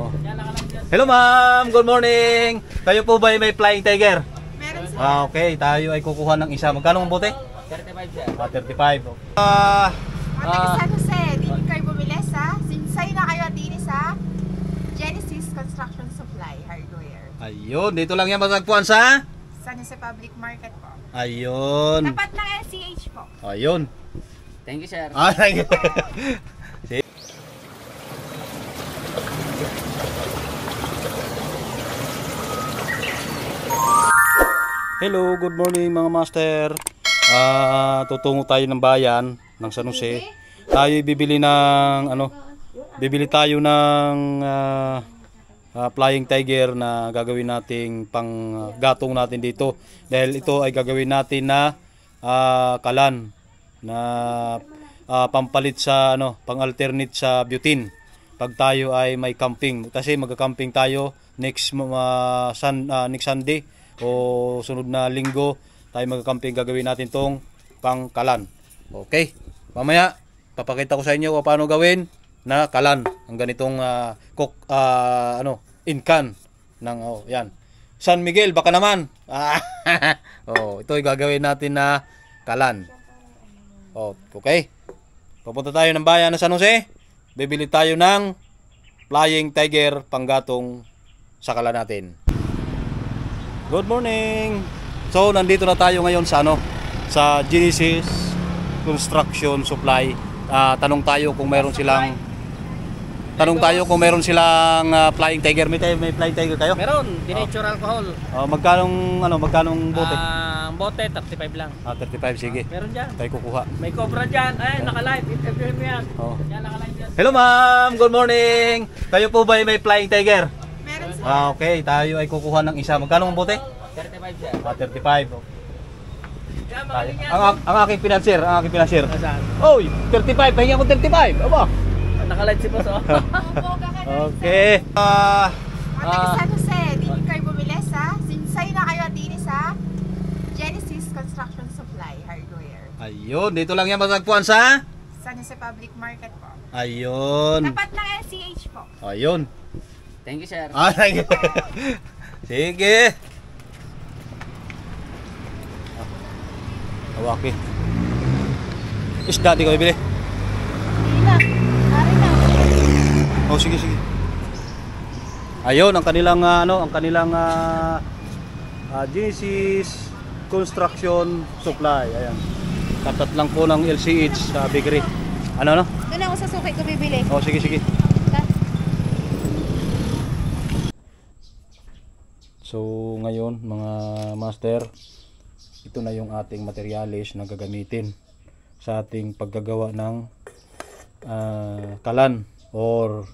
Oh. Hello ma'am, good morning. Kayo po ba ay may Flying Tiger? Meron sir. Okay, tayo ay kukuha ng isa. Magkano ang bote? 35 sir. 35. San Jose, dili kayo bumili sa Sinsay na kayo dini sa Genesis Construction Supply Hardware. Ayun, dito lang yan matagpuan sa San Jose Public Market po. ayun. Tapat ng LCH po. Ayun. Thank you sir. Thank you. Hello, good morning mga master. Tutungo tayo ng bayan ng San Jose. Tayo bibili ng bibili tayo ng Flying Tiger na gagawin nating pang gatong natin dito. Dahil ito ay gagawin natin na kalan na pampalit sa pang-alternate sa butane. Pag tayo ay may camping, kasi magka-camping tayo next Sunday o sunod na linggo tayo magka-camping, gagawin natin tong pang-kalan. Okay, mamaya papakita ko sa inyo kung paano gawin na kalan ang ganitong incan ng yan. San Miguel baka naman. Ito ay gagawin natin na kalan. Okay. Pupunta tayo ng bayan ng San Jose. Bibili tayo ng Flying Tiger panggatong sa kalan natin. Good morning. So nandito na tayo ngayon sa sa Genesis Construction Supply. Tanong tayo kung meron silang Flying Tiger. May Flying Tiger kayo? Meron, denatured alcohol. Magkanong bote? Ang bote 35 lang. 35 sige. Meron diyan. Tayo kukuha. May cobra diyan. Ay, naka-live. Interviewin mo yan. Yan naka-live diyan. Hello ma'am, good morning. Kayo po ba ay may Flying Tiger? Meron sir. Okay, tayo ay kukuha ng isa. Magkano ang bote? 35 sir. 35. Yan, magaling yan. Ang aking financier. Saan? Oy, 35. Pahinga ko 35. Aba. Naka-live si boss. Okay. San Jose, dili kayo bumili sa Sinsay na kayo dini sa Genesis Construction Supply Hardware. Ayun, dito lang yan matagpuan sa San Jose Public Market po. ayun. Tapat ng LCH po. Ayun. Thank you sir. Thank you. Sige. Awaki. Isda di ko bibili. Oh, sige. Ayun ang kanilang Genesis Construction Supply. Ayan. Tatat lang po ng LCH sa bakery. Ano? Doon ako sa suki ko bibili. Oh, sige. So, ngayon mga master, ito na yung ating materials na gagamitin sa ating paggagawa ng kalan or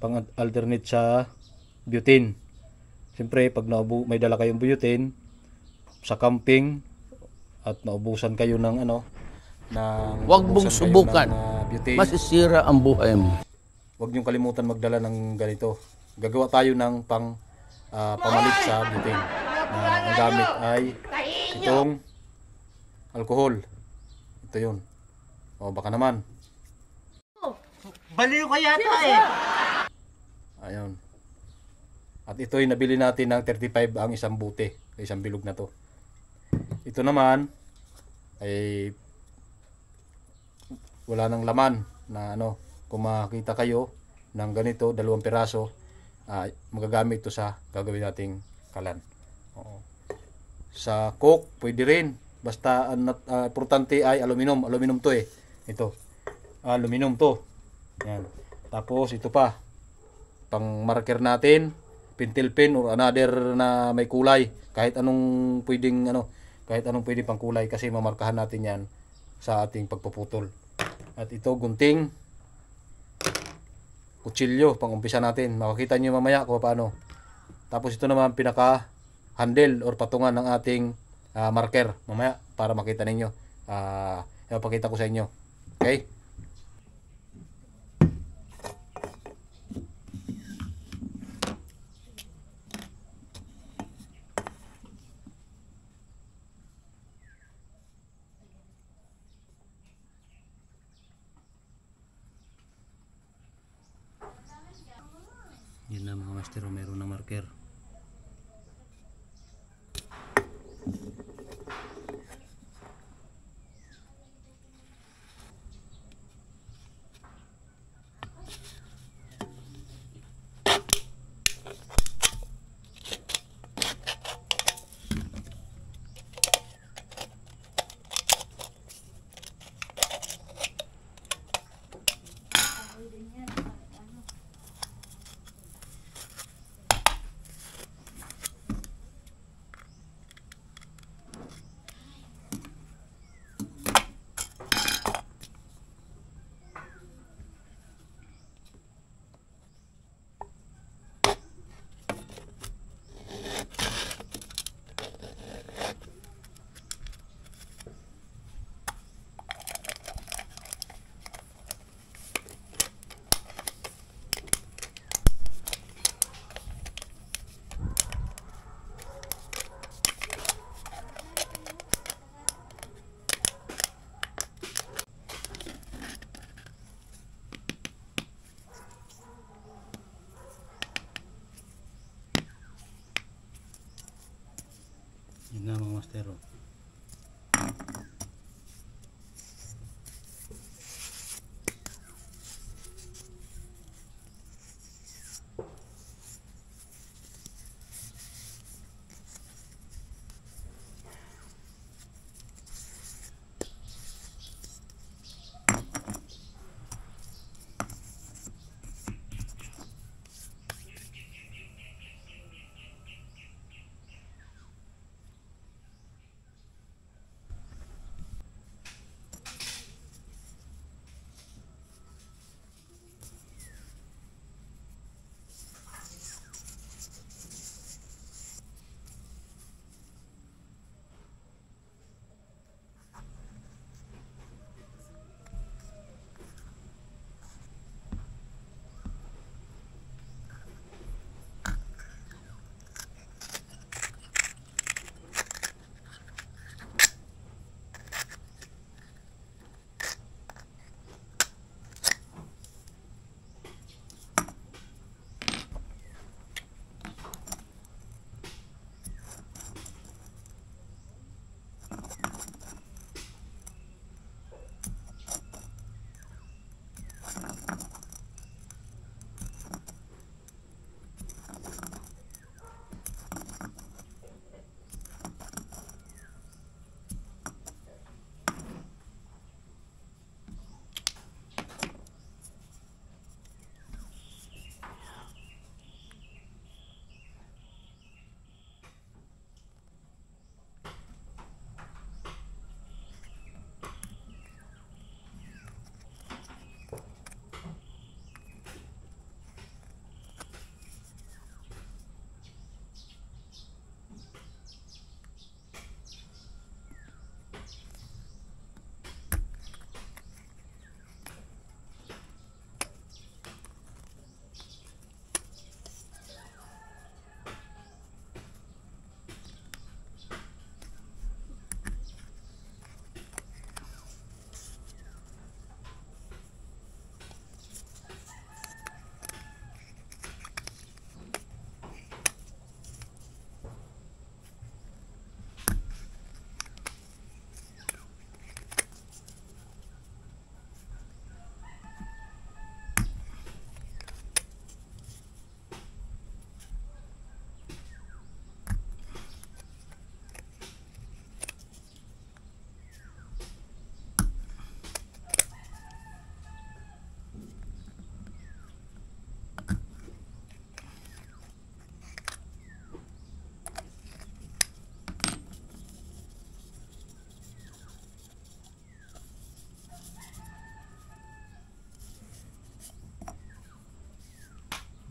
pang-alternate sa butane. Siyempre, pag may dala kayong butane sa camping at naubusan kayo ng huwag mong subukan. Masisira ang buhay mo. Huwag niyong kalimutan magdala ng ganito. Gagawa tayo ng pamalit sa butane. Ang gamit ay itong alcohol. Ito yun. Baka naman. Baliw ka yata Ayun. At ito ay nabili natin ng 35 ang isang bute, isang bilog na to. Ito naman ay wala nang laman na kung makita kayo ng ganito, 2 piraso, magagamit ito sa gagawin nating kalan. Sa coke, pwede rin. Basta importante ay aluminum. Aluminum to Ito. Aluminum to. Yan. Tapos ito pa. Pang marker natin, pentel pen or another na may kulay. Kahit anong pwedeng pang kulay kasi mamarkahan natin yan sa ating pagpuputol. At ito gunting, kutsilyo pang umpisa natin. Makikita niyo mamaya kung paano. Tapos ito naman pinaka handle or patungan ng ating marker mamaya para makita ninyo. Ipapakita ko sa inyo. Okay? na mga master, meron ng marker. Yun na mga master.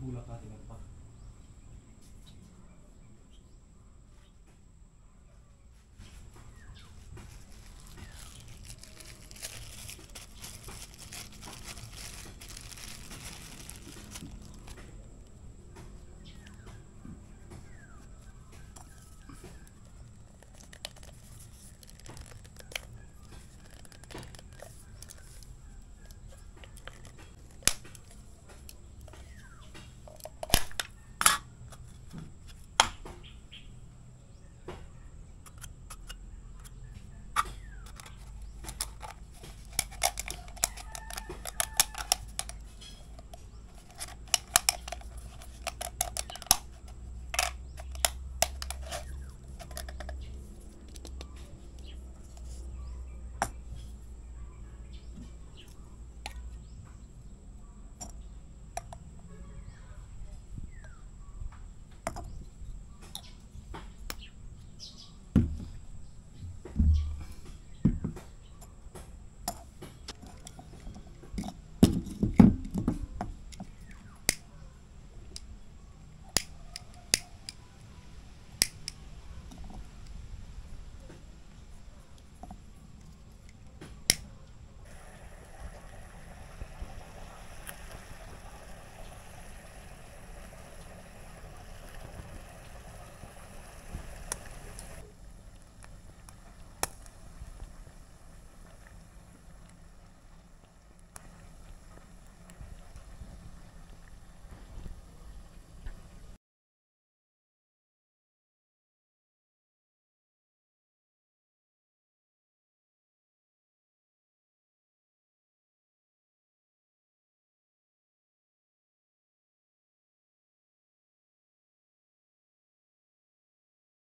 Bulak natin